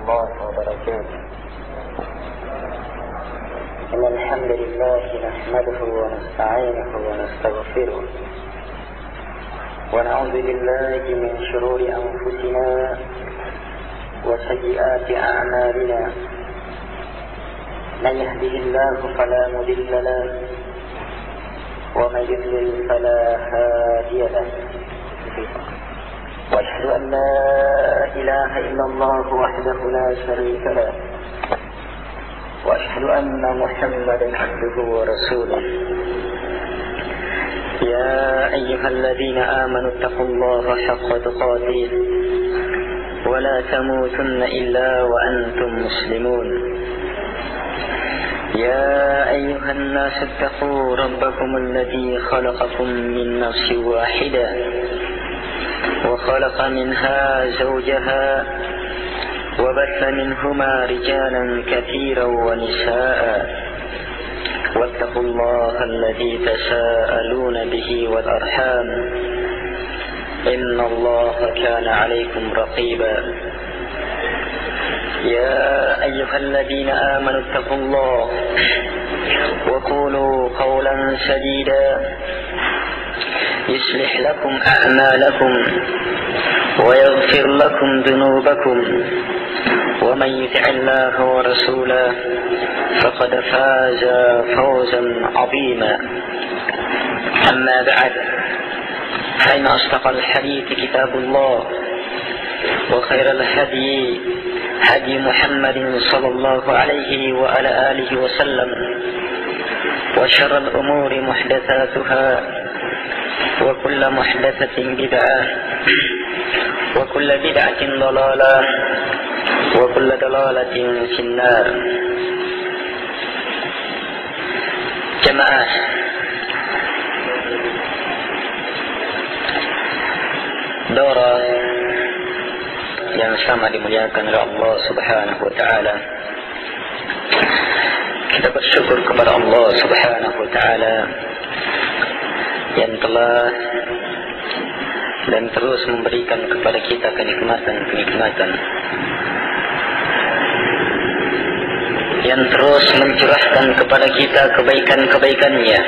الله وبركاته. إن الحمد لله نحمده ونستعينه ونستغفره ونعوذ بالله من شرور أنفسنا وسيئات أعمالنا. من يهده الله فلا مضل له ومن يضلل فلا هادي له. وأشهد أن لا إله إلا الله وحده لا شريك له وأشهد أن محمدا عبده ورسوله. يا أيها الذين آمنوا اتقوا الله حق تقاته ولا تموتن إلا وأنتم مسلمون. يا أيها الناس اتقوا ربكم الذي خلقكم من نفس واحدة وخلق منها زوجها وبث منهما رجالا كثيرا ونساء واتقوا الله الذي تساءلون به والأرحام إن الله كان عليكم رقيبا. يا أيها الذين آمنوا اتقوا الله وقولوا قولا سديدا يصلح لكم أعمالكم ويغفر لكم ذنوبكم ومن يطع الله ورسوله فقد فاز فوزا عظيما. أما بعد فإن أصدق الحديث كتاب الله وخير الهدي هدي محمد صلى الله عليه وعلى آله وسلم وشر الأمور محدثاتها وكل محدثة بدعة وكل بدعة ضلالة وكل ضلالة في النار. Jemaah Dora yang sama dimuliakan oleh Allah Subhanahu wa taala. Kita bersyukur kepada Allah Subhanahu wa taala yang telah dan terus memberikan kepada kita kenikmatan-kenikmatan, yang terus mencurahkan kepada kita kebaikan-kebaikannya,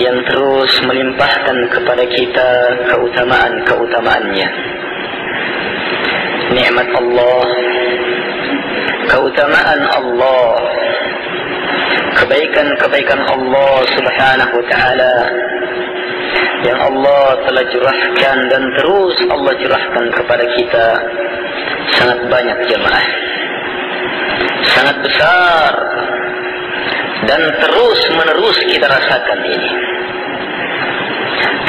yang terus melimpahkan kepada kita keutamaan-keutamaannya. Nikmat Allah, keutamaan Allah, kebaikan-kebaikan Allah Subhanahu wa taala yang Allah telah curahkan dan terus Allah curahkan kepada kita sangat banyak jemaah, sangat besar, dan terus menerus kita rasakan ini.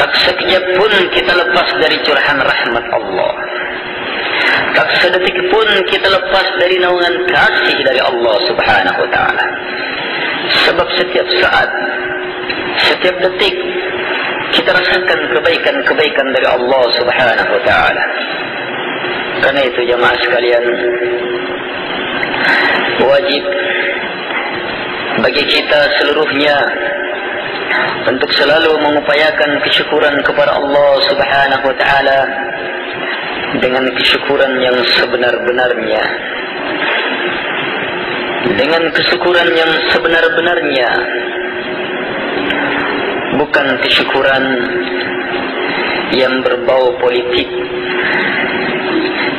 Tak sekejap pun kita lepas dari curahan rahmat Allah, tak sedetik pun kita lepas dari naungan kasih dari Allah Subhanahu wa taala. Sebab setiap saat, setiap detik kita rasakan kebaikan-kebaikan dari Allah Subhanahu wa taala. Karena itu jemaah sekalian, wajib bagi kita seluruhnya untuk selalu mengupayakan kesyukuran kepada Allah Subhanahu wa taala dengan kesyukuran yang sebenar-benarnya. Dengan kesyukuran yang sebenar-benarnya, bukan kesyukuran yang berbau politik,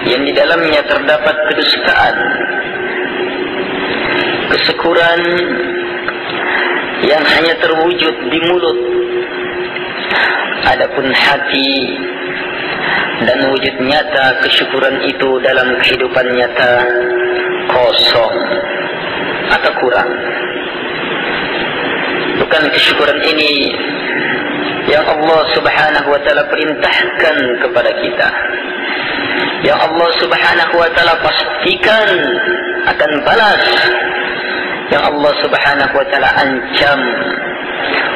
yang di dalamnya terdapat kedustaan, kesyukuran yang hanya terwujud di mulut, adapun hati dan wujud nyata kesyukuran itu dalam kehidupan nyata kosong atau kurang. Bukan kesyukuran ini yang Allah Subhanahu wa taala perintahkan kepada kita, yang Allah Subhanahu wa taala pastikan akan balas, yang Allah Subhanahu wa taala ancam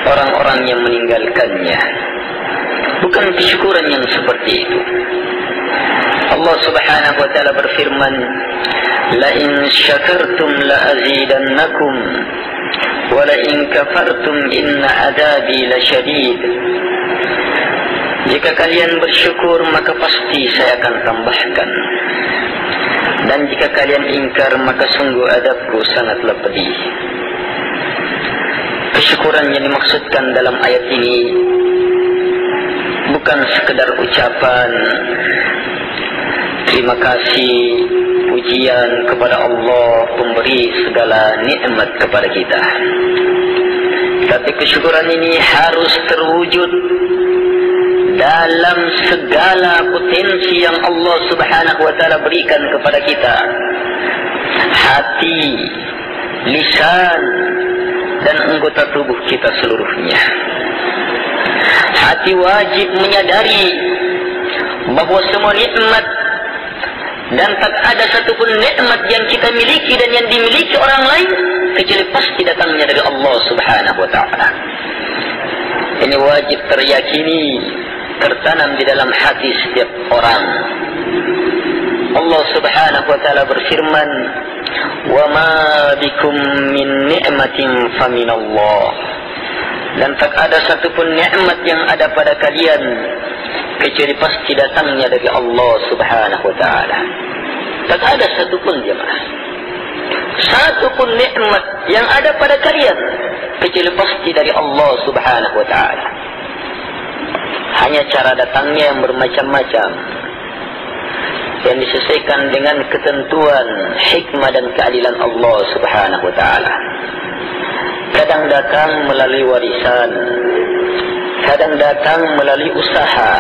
orang-orang yang meninggalkannya. Bukan kesyukuran yang seperti itu. Allah Subhanahu wa taala berfirman, "La in syakartum la azidannakum wa la in kafartum inna adabi lasyadid." Jika kalian bersyukur maka pasti saya akan tambahkan, Dan jika kalian ingkar, maka sungguh adabku sangatlah pedih. Kesyukuran yang dimaksudkan dalam ayat ini bukan sekedar ucapan terima kasih, pujian kepada Allah pemberi segala nikmat kepada kita. Tapi kesyukuran ini harus terwujud dalam segala potensi yang Allah Subhanahu wa taala berikan kepada kita. Hati, lisan, dan anggota tubuh kita seluruhnya. Hati wajib menyadari bahawa semua nikmat dan tak ada satupun nikmat yang kita miliki dan yang dimiliki orang lain kecuali pasti datangnya dari Allah Subhanahu wa taala. Ini wajib teryakini, tertanam di dalam hati setiap orang. Allah Subhanahu wa taala berfirman, "Wa ma bikum min ni'matin faminallah." Dan tak ada satupun nikmat yang ada pada kalian kecuali pasti datangnya dari Allah Subhanahu wa taala. Tak ada satupun jemaah, satupun nikmat yang ada pada kalian kecuali pasti dari Allah Subhanahu wa taala. Hanya cara datangnya yang bermacam-macam, yang disesuaikan dengan ketentuan, hikmah dan keadilan Allah Subhanahu wa taala. Kadang datang melalui warisan, kadang datang melalui usaha,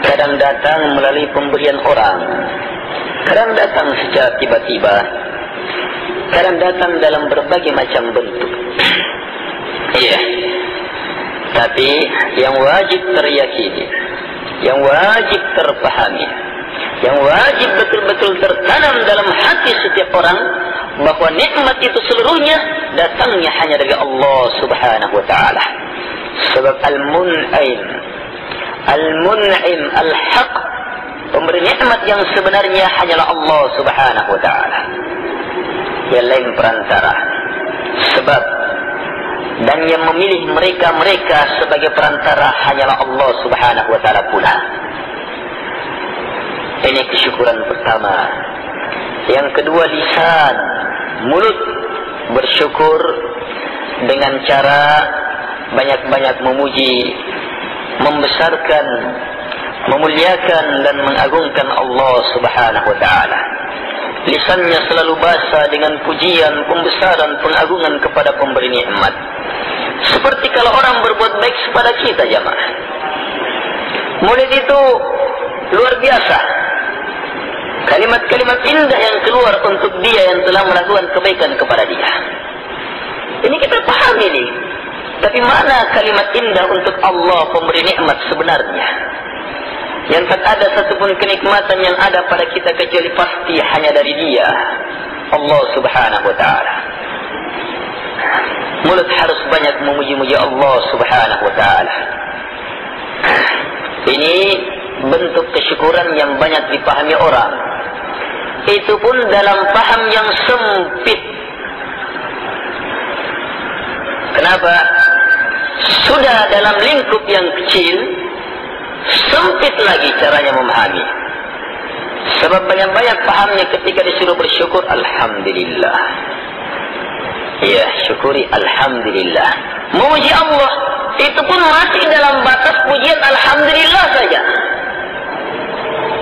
kadang datang melalui pemberian orang, kadang datang secara tiba-tiba, kadang datang dalam berbagai macam bentuk. Iya. Tapi yang wajib teryakini, yang wajib terpahami, yang wajib betul-betul tertanam dalam hati setiap orang, bahawa nikmat itu seluruhnya datangnya hanya dari Allah Subhanahu wa taala. Sebab Al-Mun'im, Al-Mun'im, Al-Haq, pemberi nikmat yang sebenarnya hanyalah Allah Subhanahu wa taala. Yang lain perantara. Sebab dan yang memilih mereka sebagai perantara hanyalah Allah Subhanahu wa taala pula. Ini kesyukuran pertama. Yang kedua, lisan, mulut bersyukur dengan cara banyak-banyak memuji, membesarkan, memuliakan dan mengagungkan Allah Subhanahu wa taala. Lisannya selalu basah dengan pujian, pembesaran, pengagungan kepada pemberi nikmat. Seperti kalau orang berbuat baik kepada kita, jemaah. Mulut itu luar biasa. Kalimat-kalimat indah yang keluar untuk dia yang telah melakukan kebaikan kepada dia. Ini kita pahami ini. Tapi mana kalimat indah untuk Allah pemberi nikmat sebenarnya? Yang tak ada satupun kenikmatan yang ada pada kita kecuali pasti hanya dari Dia, Allah Subhanahu wa taala. Mulut harus banyak memuji-muji Allah Subhanahu wa taala. Ini bentuk kesyukuran yang banyak dipahami orang. Itu pun dalam paham yang sempit. Kenapa? Sudah dalam lingkup yang kecil, sempit lagi caranya memahami. Sebab banyak-banyak pahamnya ketika disuruh bersyukur, Alhamdulillah. Ya, syukuri Alhamdulillah. Memuji Allah, itu pun masih dalam batas pujian Alhamdulillah saja.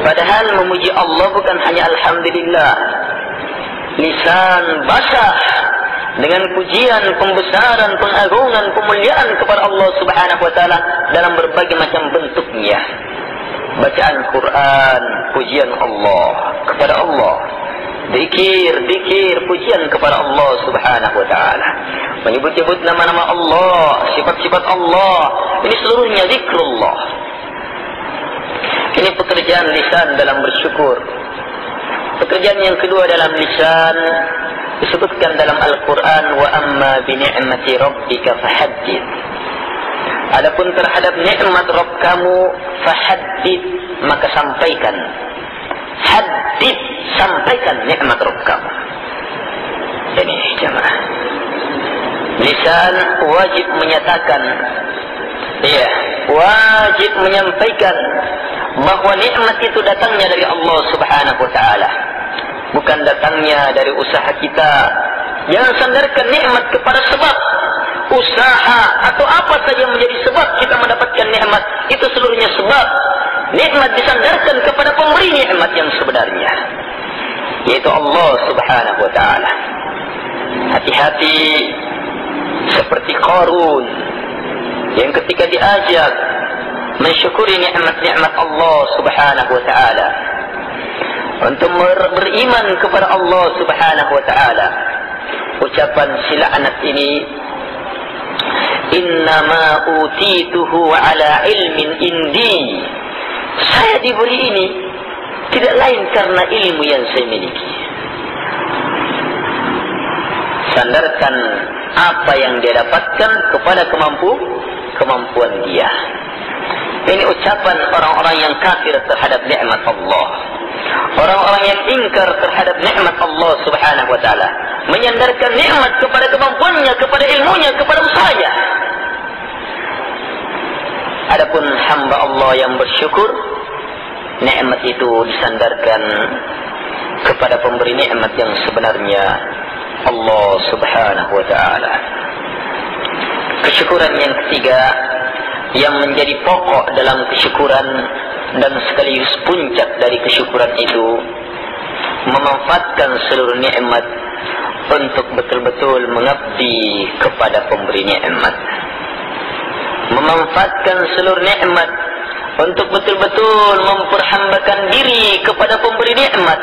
Padahal memuji Allah bukan hanya Alhamdulillah. Lisan basah dengan pujian, pembesaran, pengagungan, pemuliaan kepada Allah Subhanahu wa taala dalam berbagai macam bentuknya. Bacaan Quran, pujian Allah kepada Allah. Zikir, pujian kepada Allah Subhanahu wa taala. Menyebut-nyebut nama-nama Allah, sifat-sifat Allah. Ini seluruhnya zikrullah. Ini pekerjaan lisan dalam bersyukur. Pekerjaan yang kedua dalam lisan disebutkan dalam Al-Quran, wa amma bi ni'mati rabbika fahaddith. Adapun terhadap nikmat Rabb kamu, fahaddith, maka sampaikan. Haddith, sampaikan nikmat Rabb kamu. Ini jemaah, lisan wajib menyatakan, ya, wajib menyampaikan bahawa nikmat itu datangnya dari Allah Subhanahu wa taala. bukan datangnya dari usaha kita. Jangan sandarkan nikmat kepada sebab usaha atau apa saja yang menjadi sebab kita mendapatkan nikmat. Itu seluruhnya sebab. Nikmat disandarkan kepada pemberi nikmat yang sebenarnya, yaitu Allah Subhanahu wa ta'ala. Hati-hati seperti Qarun yang ketika diajak mensyukuri nikmat-nikmat Allah Subhanahu wa ta'ala, untuk beriman kepada Allah Subhanahu wa ta'ala, ucapan si laknat ini, innama utituhu ala ilmin indi, saya diberi ini tidak lain karena ilmu yang saya miliki. Sandarkan apa yang dia dapatkan kepada kemampuan dia. Ini ucapan orang-orang yang kafir terhadap nikmat Allah, orang-orang yang ingkar terhadap nikmat Allah Subhanahu wa ta'ala, menyandarkan nikmat kepada kemampuannya, kepada ilmunya, kepada usahanya. Adapun hamba Allah yang bersyukur, nikmat itu disandarkan kepada pemberi nikmat yang sebenarnya, Allah Subhanahu wa ta'ala. Kesyukuran yang ketiga yang menjadi pokok dalam kesyukuran dan sekaligus puncak dari kesyukuran itu, memanfaatkan seluruh nikmat untuk betul-betul mengabdi kepada pemberi nikmat. Memanfaatkan seluruh nikmat untuk betul-betul memperhambakan diri kepada pemberi nikmat,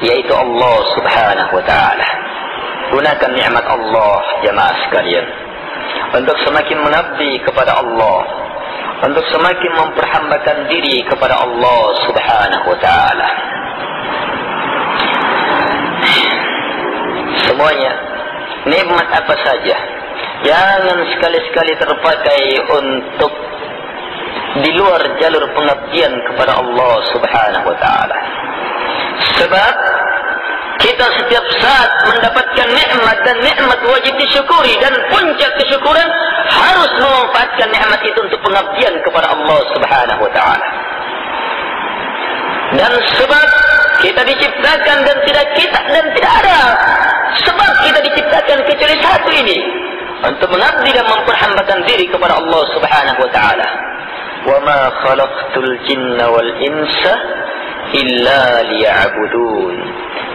yaitu Allah Subhanahu wa ta'ala. Gunakan nikmat Allah, jamaah sekalian, untuk semakin mengabdi kepada Allah, untuk semakin memperhambakan diri kepada Allah Subhanahu wa ta'ala. Semuanya, nikmat apa saja, jangan sekali-sekali terpakai untuk di luar jalur pengabdian kepada Allah Subhanahu wa ta'ala. Sebab kita setiap saat mendapatkan nikmat, dan nikmat wajib disyukuri, dan puncak kesyukuran harus memanfaatkan nikmat itu untuk pengabdian kepada Allah Subhanahu wa ta'ala. Dan sebab kita diciptakan dan tidak ada sebab kita diciptakan kecuali satu ini, untuk mengabdi dan memperhambakan diri kepada Allah Subhanahu wa ta'ala. Wa ma khalaqtul jinna wal insa illa liya'budun.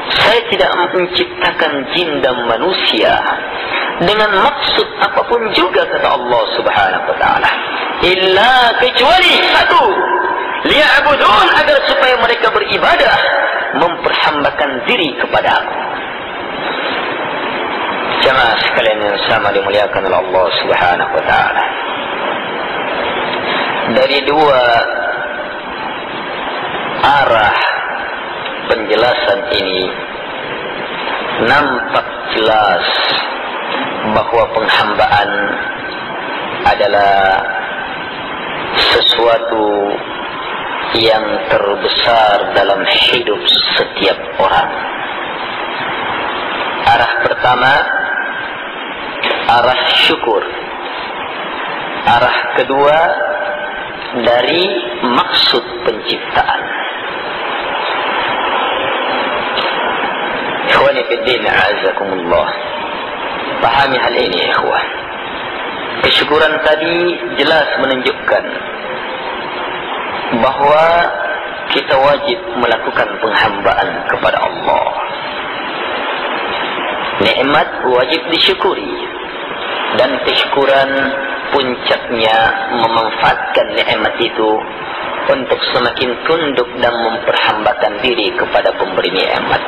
Saya tidak menciptakan jin dan manusia dengan maksud apapun juga, kata Allah Subhanahu wa ta'ala, illa, kecuali satu, liya'budun, agar supaya mereka beribadah, memperhambakan diri kepada aku. Jamaah sekalian yang sama dimuliakan oleh Allah Subhanahu wa ta'ala, dari dua arah penjelasan ini nampak jelas bahwa penghambaan adalah sesuatu yang terbesar dalam hidup setiap orang. Arah pertama, arah syukur. Arah kedua, dari maksud penciptaan. Ikhwani fiddin, a'azakumullah, pahami hal ini ikhwan. Kesyukuran tadi jelas menunjukkan bahwa kita wajib melakukan penghambaan kepada Allah. Nikmat wajib disyukuri, dan kesyukuran puncaknya memanfaatkan nikmat itu untuk semakin tunduk dan memperhambakan diri kepada pemberi nikmat.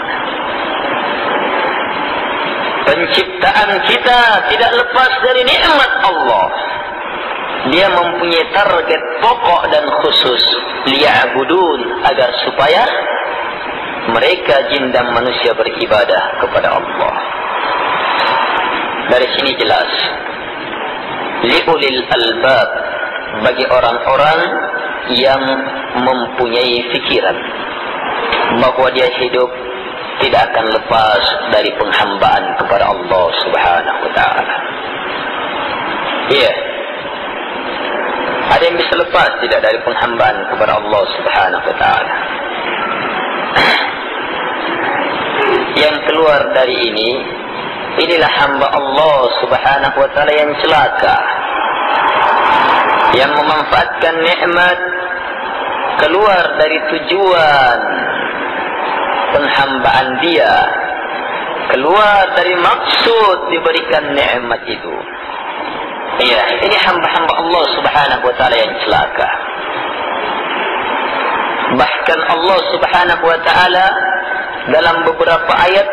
Penciptaan kita tidak lepas dari nikmat Allah. Dia mempunyai target pokok dan khusus, liya'budun, agar supaya mereka jin dan manusia beribadah kepada Allah. Dari sini jelas, liulil albab, bagi orang-orang yang mempunyai fikiran bahwa dia hidup tidak akan lepas dari penghambaan kepada Allah Subhanahu wa ta'ala. Iya, ada yang bisa lepas tidak dari penghambaan kepada Allah Subhanahu wa ta'ala? yang keluar dari ini, inilah hamba Allah Subhanahu wa ta'ala yang celaka, yang memanfaatkan nikmat keluar dari tujuan penghambaan dia, keluar dari maksud diberikan nikmat itu. Iya, ini hamba-hamba Allah Subhanahu wa ta'ala yang celaka. Bahkan Allah Subhanahu wa ta'ala dalam beberapa ayat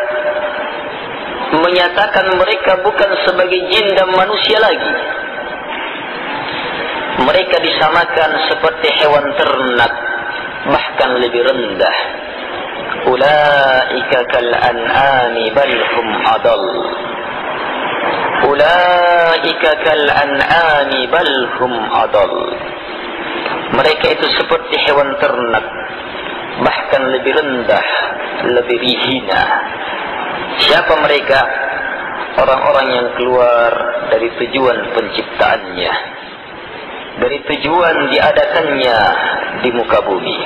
menyatakan mereka bukan sebagai jin dan manusia lagi. Mereka disamakan seperti hewan ternak, bahkan lebih rendah. Ulaika kal an'ami bal hum adall. Ulaika kal an'ami bal hum adall. Mereka itu seperti hewan ternak, bahkan lebih rendah, lebih hina. Siapa mereka? Orang-orang yang keluar dari tujuan penciptaannya, dari tujuan diadakannya di muka bumi.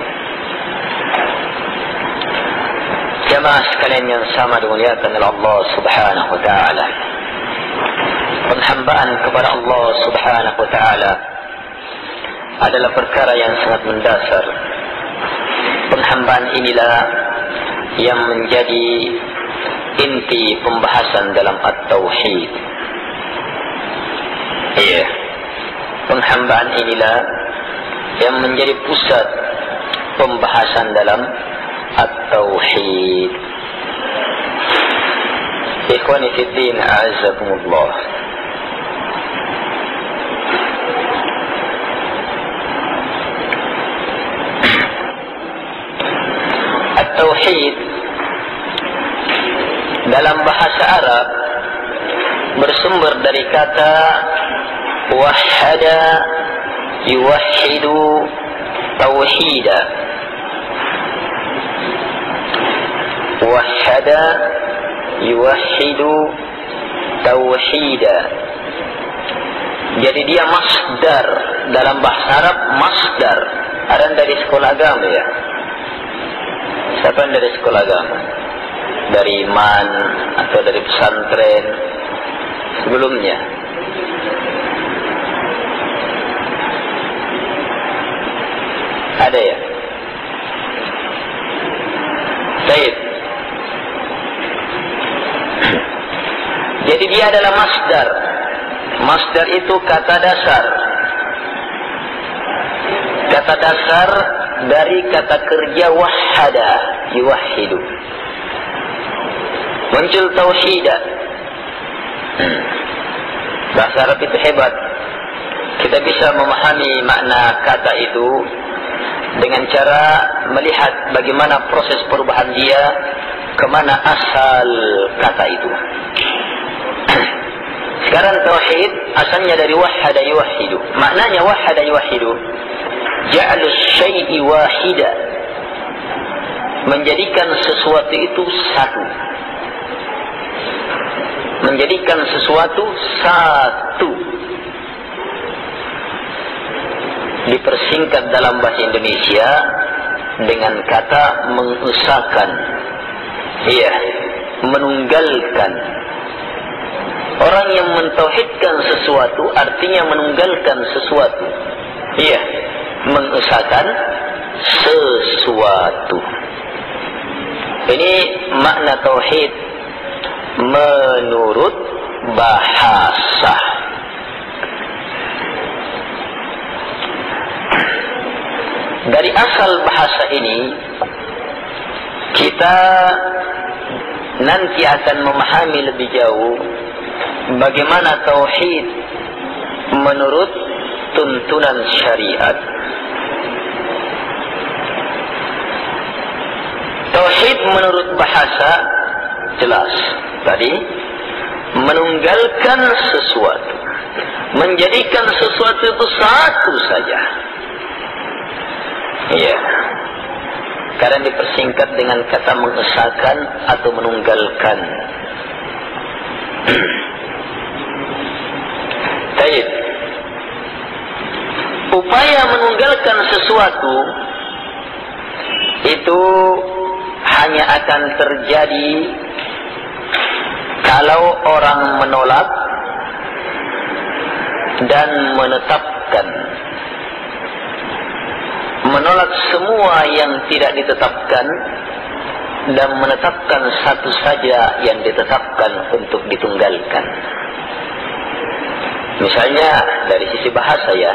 Jamaah sekalian yang sama dimuliakan oleh Allah Subhanahu wa ta'ala, penghambaan kepada Allah Subhanahu wa ta'ala adalah perkara yang sangat mendasar. Penghambaan inilah yang menjadi inti pembahasan dalam At-Tauhid. Iya, penghambaan inilah yang menjadi pusat pembahasan dalam At-Tauhid. Ikhwani fi din, a'azzakumullah. At-Tauhid dalam bahasa Arab bersumber dari kata wahhada yuwahhidu tauhida. Wahhada yuwahhidu tauhida. Jadi dia masdar dalam bahasa Arab, masdar. Ada dari sekolah agama ya? Siapa yang dari sekolah agama? Dari iman atau dari pesantren sebelumnya? Ada ya? Baik. Jadi dia adalah masdar. Masdar itu kata dasar. Kata dasar dari kata kerja wahhada yuwahhidu. Muncul tauhidah. Bahasa Arab itu hebat. Kita bisa memahami makna kata itu dengan cara melihat bagaimana proses perubahan dia, kemana asal kata itu. Sekarang tauhid asalnya dari wahhada yuwahhidu. Maknanya wahhada yuwahhidu, ja'alus syai'i wahida, menjadikan sesuatu itu satu. Menjadikan sesuatu satu. Dipersingkat dalam bahasa Indonesia dengan kata mengesahkan. Iya, menunggalkan. Orang yang mentauhidkan sesuatu artinya menunggalkan sesuatu. Iya, mengesahkan sesuatu. Ini makna tauhid menurut bahasa. Dari asal bahasa ini kita nanti akan memahami lebih jauh bagaimana tauhid menurut tuntunan syariat. Tauhid menurut bahasa jelas tadi, menunggalkan sesuatu, menjadikan sesuatu itu satu saja. Iya, karena dipersingkat dengan kata mengesahkan atau menunggalkan. Baik. Upaya menunggalkan sesuatu itu hanya akan terjadi Kalau orang menolak dan menetapkan, menolak semua yang tidak ditetapkan dan menetapkan satu saja yang ditetapkan untuk ditunggalkan. Misalnya dari sisi bahasa ya,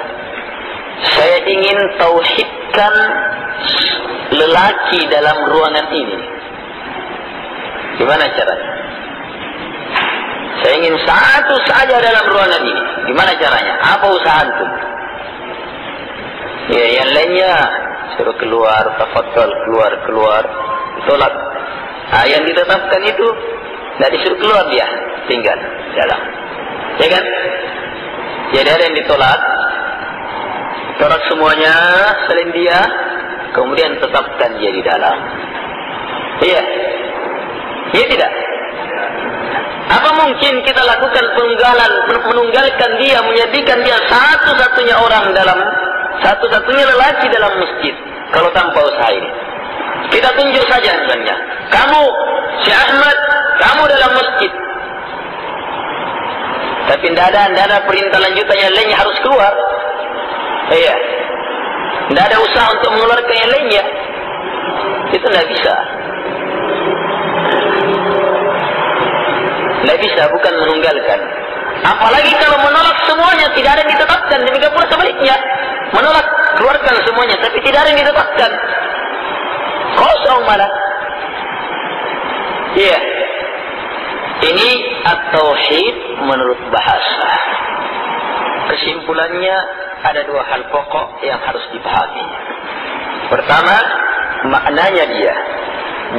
saya ingin tauhidkan lelaki dalam ruangan ini. Gimana caranya? Saya ingin satu saja dalam ruangan ini. Gimana caranya? Apa usaha antum? Ya, yang lainnya suruh keluar, tafadhal, keluar, tolak. Yang ditetapkan itu tidak disuruh keluar, dia tinggal dalam. Ya kan? Jadi ada yang ditolak, tolak semuanya selain dia, kemudian tetapkan dia di dalam. Iya, iya tidak? Apa mungkin kita lakukan penunggalan, menunggalkan dia, menjadikan dia satu-satunya orang dalam, satu-satunya lelaki dalam masjid, kalau tanpa usaha ini? Kita tunjuk saja sebenarnya, kamu, si Ahmad, kamu dalam masjid. Tapi tidak ada perintah lanjutan yang lainnya harus keluar. Iya, tidak ada usaha untuk mengeluarkan yang lainnya. Itu tidak bisa. Tidak bisa, bukan menunggalkan. Apalagi kalau menolak semuanya, tidak ada yang ditetapkan. Demikian pula sebaliknya, menolak, keluarkan semuanya, tapi tidak ada yang ditetapkan. Kosong malah. Iya. Ini at-tauhid menurut bahasa. Kesimpulannya ada dua hal pokok yang harus dipahami. Pertama, maknanya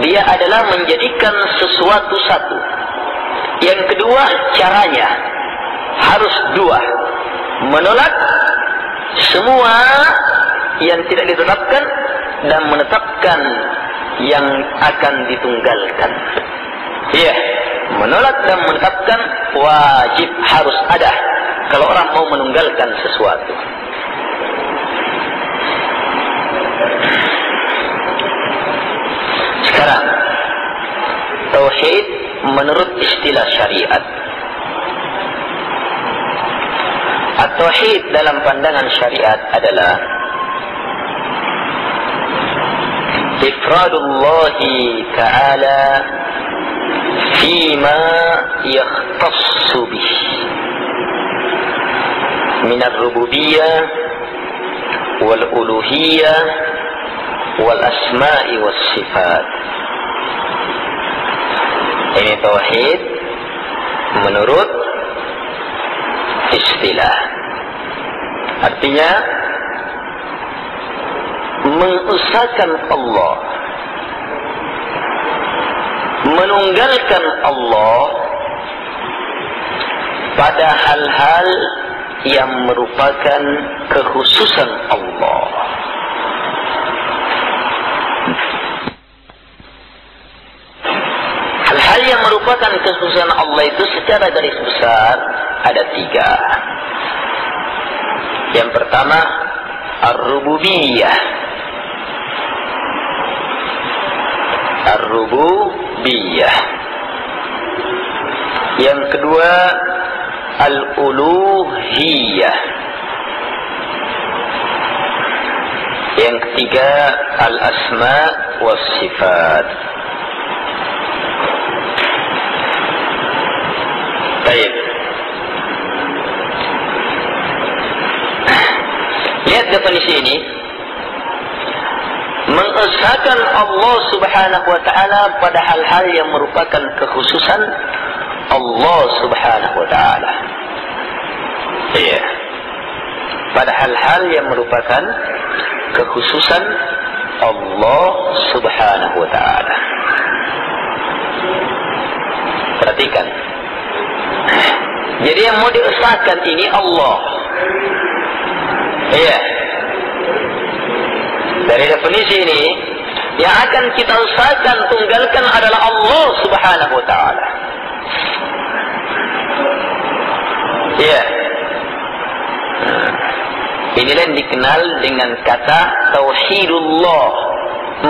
dia adalah menjadikan sesuatu satu. Yang kedua, caranya harus dua, menolak semua yang tidak ditetapkan dan menetapkan yang akan ditunggalkan. Iya, menolak dan menetapkan wajib harus ada kalau orang mau menunggalkan sesuatu. Sekarang, tauhid menurut istilah syariat. At-tauhid dalam pandangan syariat adalah ifradullahi ta'ala fima yakhtassu bih min ar-rububiyyah wal uluhiyyah wal asma'i was sifat. Ini tauhid menurut istilah. Artinya mengesahkan Allah, menunggalkan Allah pada hal-hal yang merupakan kekhususan Allah. Hal-hal yang merupakan kekhususan Allah itu secara garis besar ada tiga. Yang pertama, ar-rububiyyah. Ar-rububiyyah. Yang kedua, al-uluhiyyah. Yang ketiga, al-asma' was sifat. Baik. Lihat definisi ini. Mengesahkan Allah subhanahu wa ta'ala pada hal-hal yang merupakan kekhususan Allah subhanahu wa ta'ala. Iya. Pada hal-hal yang merupakan kekhususan Allah subhanahu wa ta'ala. Perhatikan. Jadi yang mau diesahkan ini Allah. Iya. Dari definisi ini, yang akan kita usahakan tunggalkan adalah Allah subhanahu wa ta'ala. Iya. Inilah yang dikenal dengan kata tauhidullah,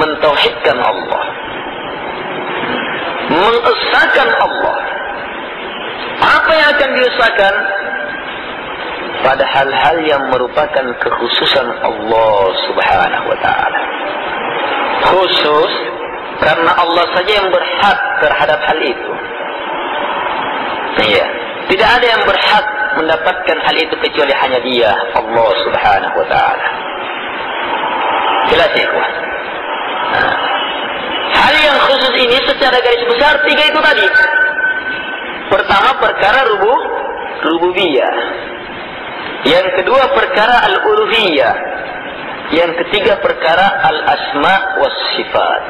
mentauhidkan Allah, mengesahkan Allah. Apa yang akan diusahakan? Pada hal-hal yang merupakan kekhususan Allah subhanahu wa ta'ala. Khusus karena Allah saja yang berhak terhadap hal itu. Iya. Tidak ada yang berhak mendapatkan hal itu kecuali hanya Dia, Allah subhanahu wa ta'ala. Jelas ya ikhwan? Hal yang khusus ini secara garis besar 3 itu tadi. Pertama perkara rububiyah. Yang kedua perkara al-uluhiyah. Yang ketiga perkara al-asma was sifat.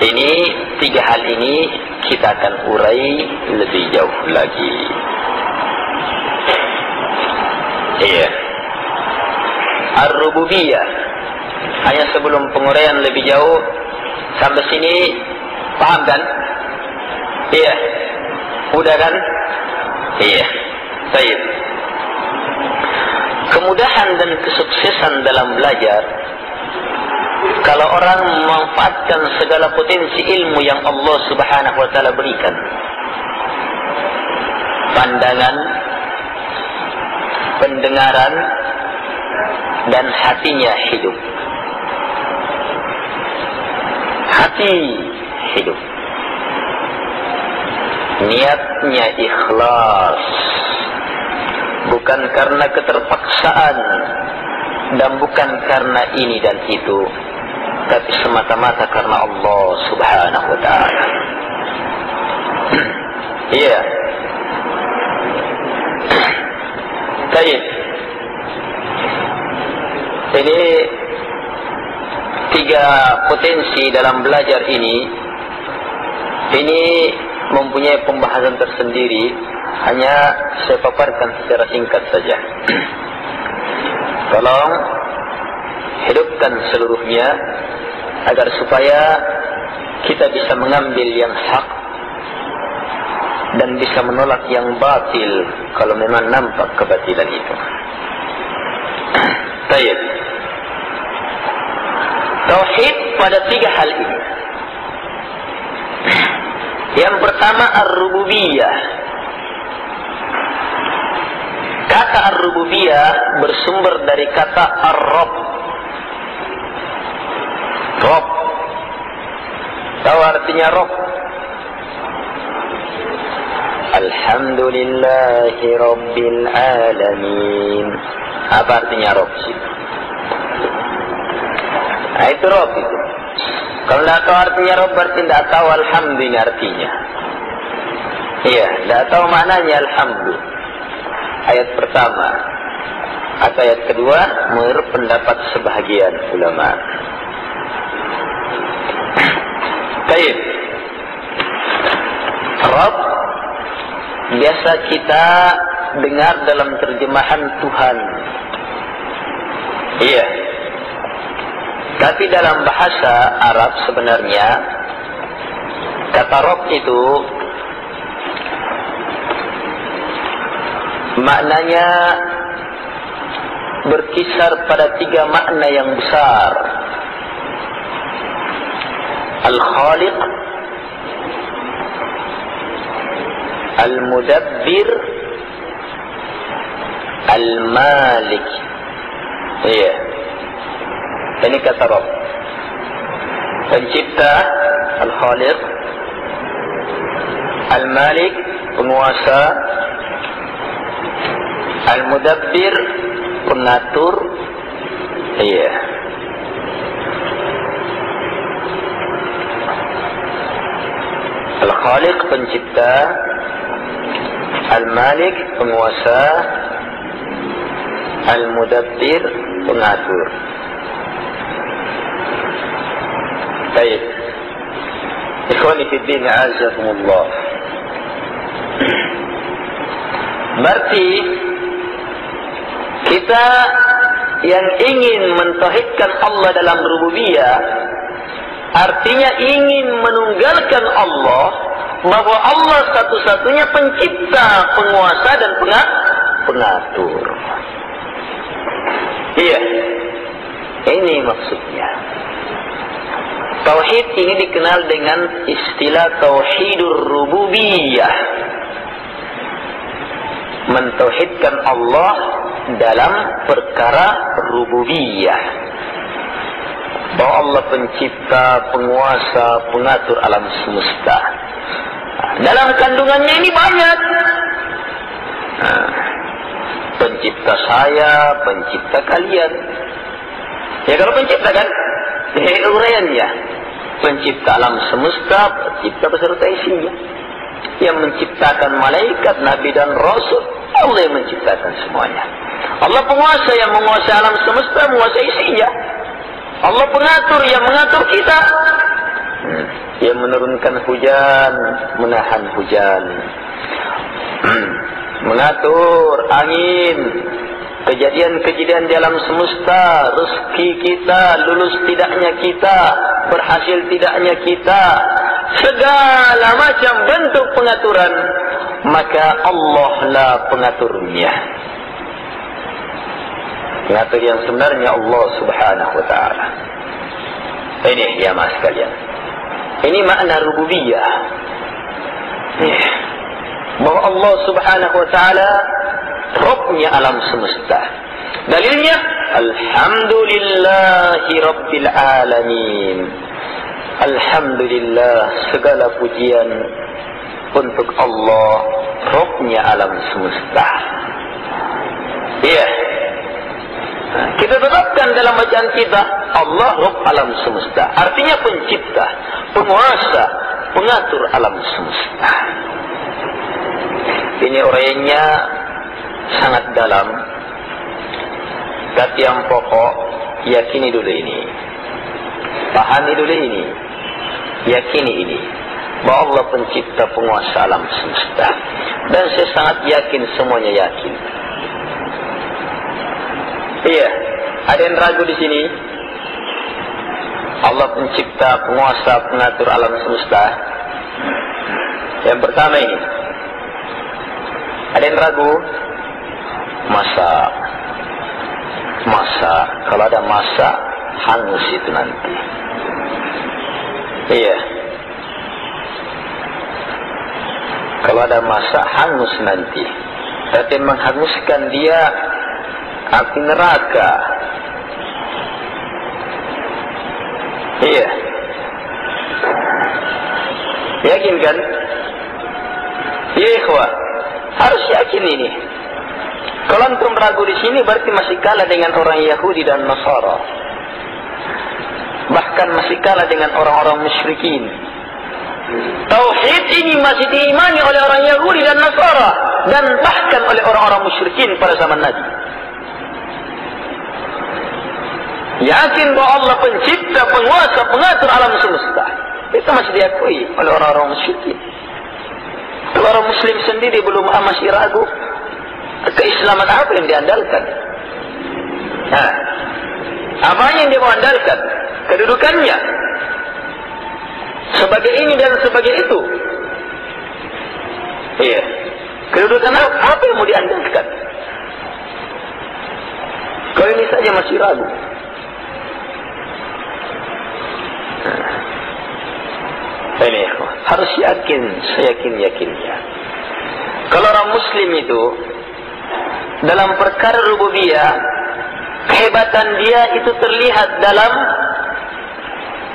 Ini 3 hal ini kita akan urai lebih jauh lagi. Iya. Ar-rububiyah. Hanya sebelum penguraian lebih jauh, sampai sini paham kan? Iya. Udah kan? Iya. Baik. Kemudahan dan kesuksesan dalam belajar kalau orang memanfaatkan segala potensi ilmu yang Allah subhanahu wa ta'ala berikan. Pandangan, pendengaran, dan hatinya hidup. Hati hidup. Niatnya ikhlas. Bukan karena keterpaksaan dan bukan karena ini dan itu, tapi semata-mata karena Allah subhanahu wa ta'ala. Iya. Baik. Ini 3 potensi dalam belajar ini mempunyai pembahasan tersendiri. Hanya saya paparkan secara singkat saja. Tolong hidupkan seluruhnya agar supaya kita bisa mengambil yang hak dan bisa menolak yang batil kalau memang nampak kebatilan itu. Baik. Tauhid pada 3 hal ini. Yang pertama ar-rububiyah. Kata ar-rububiyah bersumber dari kata ar-rabb. Rabb. Tahu artinya Rabb? Alhamdulillahi Rabbil Alamin. Apa artinya Rabb? Nah, itu Rabb itu. Kalau tidak tahu artinya Rabb berarti tidak tahu Alhamdulillah artinya. Iya, tidak tahu maknanya Alhamdulillah. Ayat pertama atau ayat kedua menurut pendapat sebahagian ulama. Baik. Rabb biasa kita dengar dalam terjemahan Tuhan. Iya. Tapi dalam bahasa Arab sebenarnya kata Rabb itu maknanya berkisar pada 3 makna yang besar. Al-Khaliq, Al-Mudabbir, Al-Malik. Iya. Ini kata Rabb. Pencipta, Al-Khaliq, Al-Malik, penguasa, Al-Mudabbir, pengatur. Iya. Al-Khaliq, pencipta, Al-Malik, penguasa, Al-Mudabbir, pengatur. Baik. Ikhwani fi din, a'azakumullah. Berarti kita yang ingin mentauhidkan Allah dalam rububiyah, artinya ingin menunggalkan Allah, bahwa Allah satu-satunya pencipta, penguasa dan pengatur. Iya, ini maksudnya. Tauhid ini dikenal dengan istilah tauhidur rububiyah. Mentauhidkan Allah dalam perkara rububiyah. Bahwa Allah pencipta, penguasa, pengatur alam semesta. Dalam kandungannya ini banyak. Pencipta saya, pencipta kalian. Ya kalau pencipta kan, uraiannya. Pencipta alam semesta, pencipta beserta isinya. Yang menciptakan malaikat, nabi dan rasul, Allah yang menciptakan semuanya. Allah penguasa yang menguasai alam semesta, menguasai isinya. Allah pengatur yang mengatur kita. Yang menurunkan hujan, menahan hujan. Mengatur angin, kejadian-kejadian di alam semesta, rezeki kita, lulus tidaknya kita, berhasil tidaknya kita, segala macam bentuk pengaturan, maka Allah lah pengaturnya. Pengatur yang sebenarnya Allah Subhanahu wa ta'ala. Ini jamaah sekalian, ini makna rububiyah. Bahwa Allah Subhanahu wa ta'ala Rabbnya alam semesta. Dalilnya Alhamdulillahi Rabbil Alamin. Alhamdulillah, segala pujian untuk Allah Rabbnya alam semesta. Iya, kita tetapkan dalam bacaan kita Allah Rabb alam semesta, artinya pencipta, penguasa, pengatur alam semesta. Ini uraiannya sangat dalam, tapi yang pokok yakini dulu ini, pahami dulu ini, yakini ini, bahwa Allah pencipta, penguasa alam semesta. Dan saya sangat yakin, semuanya yakin. Iya, ada yang ragu di sini? Allah pencipta, penguasa, pengatur alam semesta. Yang pertama ini, ada yang ragu? Masa kalau ada masa hangus itu nanti. Iya, kalau ada masa hangus nanti, berarti menghanguskan dia api neraka. Iya, yakin kan? Iya ikhwah, harus yakin ini. Kalau antum ragu di sini, berarti masih kalah dengan orang Yahudi dan Nasara. Bahkan masih kalah dengan orang-orang musyrikin. Tauhid ini masih diimani oleh orang Yahudi dan Nasara, dan bahkan oleh orang-orang musyrikin pada zaman Nabi. Yakin bahwa Allah pencipta, penguasa, pengatur alam semesta, itu masih diakui oleh orang-orang musyrikin. Kalau orang Muslim sendiri belum masih ragu, keislaman apa yang diandalkan? Apa yang dia mau andalkan? Kedudukannya sebagai ini dan sebagai itu. Iya, kedudukan apa yang mau diandalkan? Kalau ini saja masih ragu. Ini harus yakin, seyakin-yakinnya. Kalau orang Muslim itu dalam perkara rububiyah, kehebatan dia itu terlihat dalam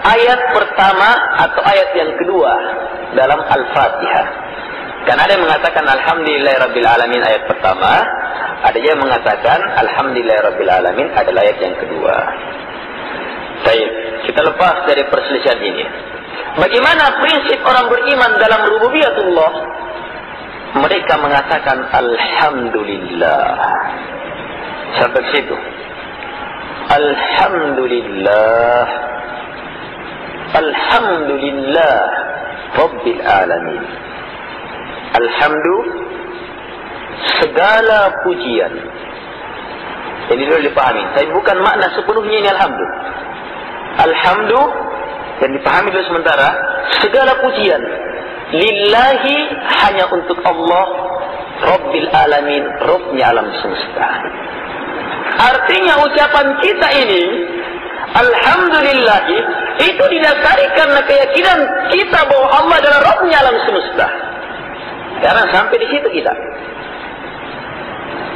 ayat pertama atau ayat yang kedua dalam Al-Fatihah. Karena ada yang mengatakan Alhamdulillahirabbil alamin ayat pertama, ada yang mengatakan Alhamdulillahirabbil alamin adalah ayat yang kedua. Baik, kita lepas dari perselisihan ini. Bagaimana prinsip orang beriman dalam rububiyatullah? Mereka mengatakan Alhamdulillah. Sampai ke situ. Alhamdulillah. Alhamdulillah Rabbil Alamin. Alhamdulillah, segala pujian. Ini dulu dipahami. Tapi bukan makna sepenuhnya ini Alhamdulillah. Alhamdulillah yang dipahami dulu sementara, segala pujian lillahi, hanya untuk Allah Rabbil Alamin, Rabbnya alam semesta. Artinya ucapan kita ini Alhamdulillah itu didasari karena keyakinan kita bahwa Allah adalah Rabbnya alam semesta. Sekarang sampai di situ kita.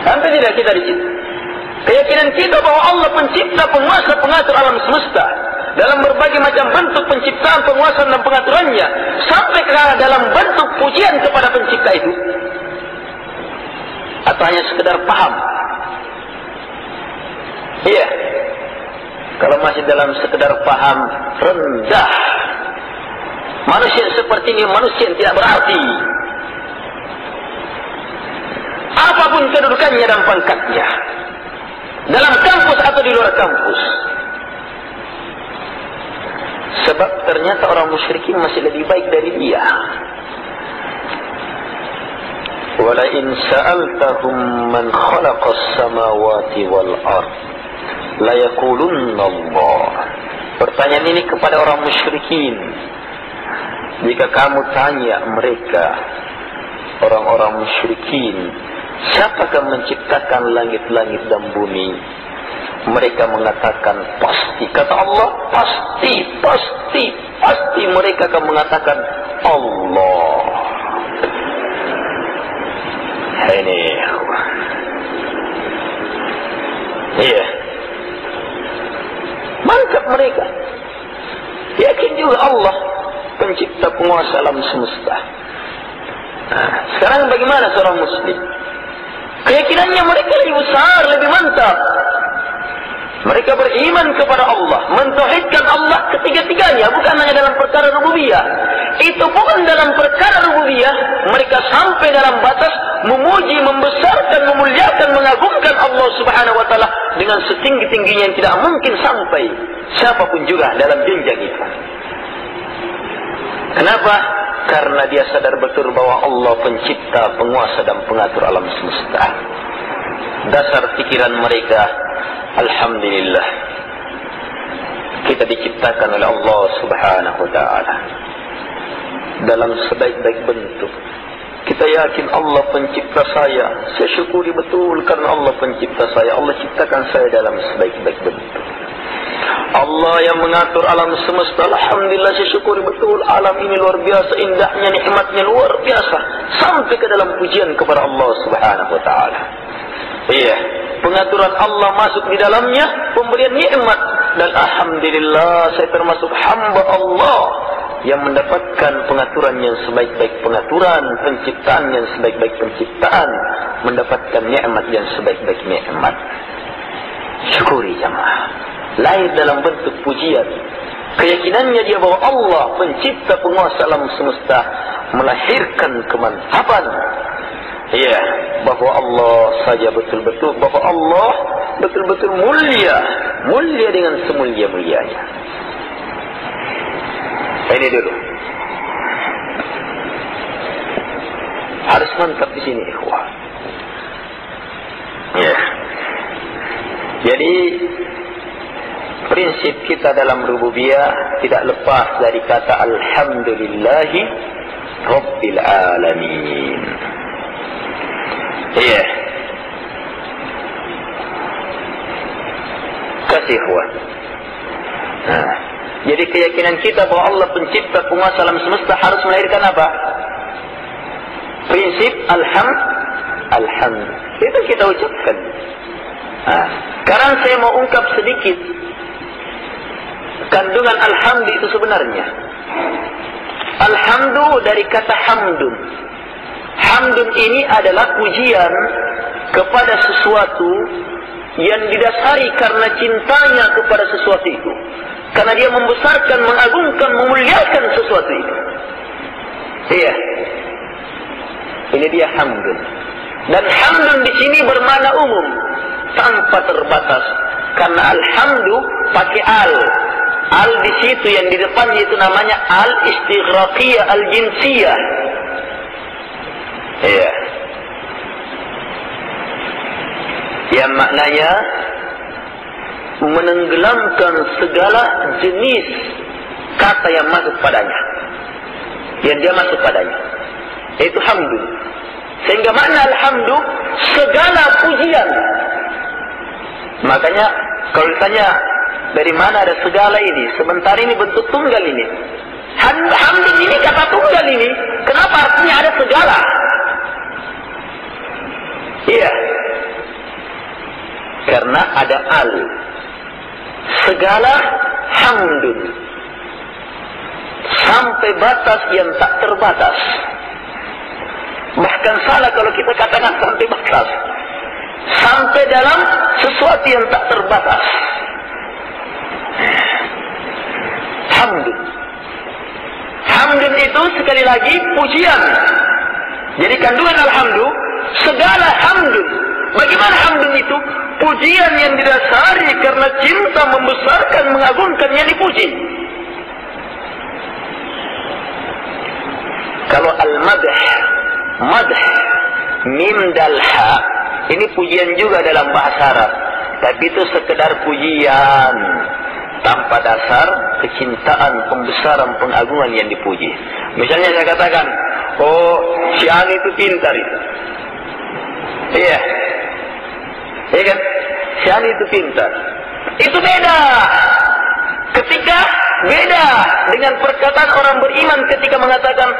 Sampai tidak kita di situ. Keyakinan kita bahwa Allah pencipta, penguasa, pengatur alam semesta. Dalam berbagai macam bentuk penciptaan, penguasaan dan pengaturannya. Sampai ke dalam bentuk pujian kepada pencipta itu. Atau hanya sekedar paham. Iya. Kalau masih dalam sekedar paham, rendah. Manusia seperti ini, manusia yang tidak berarti. Apapun kedudukannya dan pangkatnya. Dalam kampus atau di luar kampus. Sebab ternyata orang musyrikin masih lebih baik dari dia. Wala in sa'altahum man khalaqas samawati wal ard la yaqulunna Allah. Pertanyaan ini kepada orang musyrikin. Jika kamu tanya mereka, orang-orang musyrikin, siapakah menciptakan langit-langit dan bumi? Mereka mengatakan pasti. Kata Allah, pasti, pasti, pasti. Mereka akan mengatakan Allah. Ini. Iya. Mantap mereka. Yakin juga Allah pencipta, penguasa alam semesta. Nah, sekarang bagaimana seorang muslim? Keyakinannya mereka lebih besar, lebih mantap. Mereka beriman kepada Allah, mentauhidkan Allah ketiga-tiganya, bukan hanya dalam perkara rububiyah. Itu pun dalam perkara rububiyah, mereka sampai dalam batas memuji, membesarkan, memuliakan, mengagungkan Allah Subhanahu wa taala dengan setinggi-tingginya yang tidak mungkin sampai siapapun juga dalam jenjang itu. Kenapa? Karena dia sadar betul bahwa Allah pencipta, penguasa dan pengatur alam semesta. Dasar pikiran mereka, alhamdulillah, kita diciptakan oleh Allah Subhanahu wa taala dalam sebaik-baik bentuk. Kita yakin Allah pencipta saya. Saya syukuri betul karena Allah pencipta saya. Allah ciptakan saya dalam sebaik-baik bentuk. Allah yang mengatur alam semesta. Alhamdulillah, saya syukuri betul. Alam ini luar biasa, indahnya, nikmatnya luar biasa. Sampai ke dalam pujian kepada Allah Subhanahu wa taala. Iya, pengaturan Allah masuk di dalamnya, pemberian nikmat. Dan alhamdulillah, saya termasuk hamba Allah yang mendapatkan pengaturan yang sebaik-baik pengaturan, penciptaan yang sebaik-baik penciptaan, mendapatkan nikmat yang sebaik-baik nikmat. Syukuri jamaah. Lahir dalam bentuk pujian. Keyakinannya dia bahwa Allah pencipta, penguasa alam semesta, melahirkan kemantapan. Ya, bahwa Allah saja betul-betul, bahwa Allah betul-betul mulia, mulia dengan semulia-mulianya. Ini dulu. Harus mantap di sini, ikhwah. Ya. Jadi prinsip kita dalam rububiyah tidak lepas dari kata alhamdulillahi rabbil alamin. Iya. Kasih ikhwan. Nah, jadi keyakinan kita bahwa Allah pencipta, penguasa alam semesta harus melahirkan apa? Prinsip alhamd. Itu kita ucapkan. Nah, sekarang saya mau ungkap sedikit kandungan alhamd itu sebenarnya. Alhamdu dari kata hamdun. Hamdun ini adalah pujian kepada sesuatu yang didasari karena cintanya kepada sesuatu itu. Karena dia membesarkan, mengagungkan, memuliakan sesuatu itu. Iya. Ini dia hamdun. Dan hamdun di sini bermakna umum, tanpa terbatas. Karena alhamdu pakai al. Al di situ yang di depannya itu namanya al-istighraqiyah, al-jinsiyah. Iya. Yang maknanya menenggelamkan segala jenis kata yang masuk padanya, yang dia masuk padanya. Itu hamdu. Sehingga makna alhamdu segala pujian. Makanya kalau ditanya dari mana ada segala ini? Sementara ini bentuk tunggal ini. Hamdun ini kata tunggal ini. Kenapa artinya ada segala? Iya. Karena ada al. Segala hamdun. Sampai batas yang tak terbatas. Bahkan salah kalau kita katakan sampai batas. Sampai dalam sesuatu yang tak terbatas. Hamdun. Hamdun itu sekali lagi pujian. Jadi kandungan alhamdulillah, segala hamdun. Bagaimana hamdun itu? Pujian yang didasari karena cinta membesarkan, mengagungkan yang dipuji. Kalau al-madh, madh, mim dal ha, ini pujian juga dalam bahasa Arab. Tapi itu sekedar pujian tanpa dasar kecintaan, pembesaran, pengagungan yang dipuji. Misalnya saya katakan, oh si Ani itu pintar itu. Iya. Iya kan? Si Ani itu pintar. Itu beda. Ketika beda dengan perkataan orang beriman ketika mengatakan